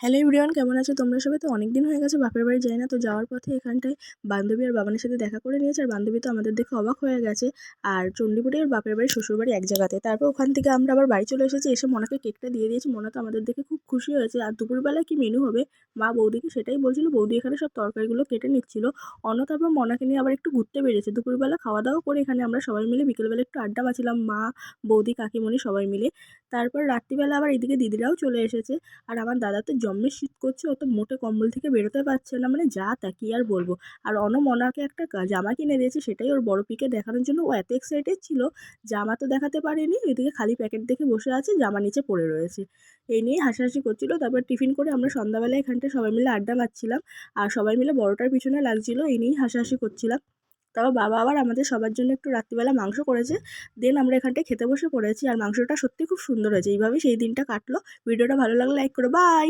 Hello everyone, কেমন আছো তোমরা সবাই? তো অনেক দিন হয়ে গেছে বাপের বাড়ি যাই না। তো যাওয়ার পথে এখানটায় বান্ধবী আর বাবানের সাথে দেখা করে নিয়েছে। আর বান্ধবী তো আমাদের দেখে অবাক হয়ে গেছে। আর চণ্ডীপুরে ওর বাপের বাড়ি শ্বশুর বাড়ি এক জায়গাতে। তারপর ওখান থেকে আমরা আবার বাড়ি চলে এসেছি। এসে মনাকে কেকটা দিয়ে দিয়েছি। মনা তো আমাদের দেখে খুব খুশি হয়েছে। আর দুপুরবেলায় কি মেনু হবে মা বৌদিকে সেটাই বলছিল। বৌদি এখানে সব তরকারিগুলো কেটে নিচ্ছিল। অন্য তারপর মনাকে নিয়ে আবার একটু ঘুরতে বেরিয়েছে। দুপুরবেলা খাওয়া দাওয়া করে এখানে আমরা সবাই মিলে বিকেলবেলা একটু আড্ডা মারছিলাম, মা, বৌদি, কাকিমণি সবাই মিলে। তারপর রাত্রিবেলা আবার এদিকে দিদিরাও চলে এসেছে। আর আমার দাদা তো জম্মের শীত করছে, ও তো মোটে কম্বল থেকে বেরোতে পারছে না, মানে যা তা কি আর বলবো। আর মনাকে একটা জামা কিনে দিয়েছে, সেটাই ওর বড় পিকে দেখানোর জন্য ও এত এক্সাইটেড ছিল। জামা তো দেখাতে পারেনি, এদিকে খালি প্যাকেট দেখে বসে আছে, জামা নিচে পড়ে রয়েছে। এই নিয়ে হাসাহাসি করছিল। তারপর টিফিন করে আমরা সন্ধ্যাবেলা এখানটায় সবাই মিলে আড্ডা মারছিলাম। আর সবাই মিলে বড়টার পিছনে লাগছিল, এই নিয়েই হাসাহাসি করছিলাম। তারপর বাবা আবার আমাদের সবার জন্য একটু রাত্রিবেলা মাংস করেছে। দেন আমরা এখানটায় খেতে বসে পড়েছি। আর মাংসটা সত্যি খুব সুন্দর হয়েছে। এইভাবেই সেই দিনটা কাটলো। ভিডিওটা ভালো লাগলে লাইক করো, বাই।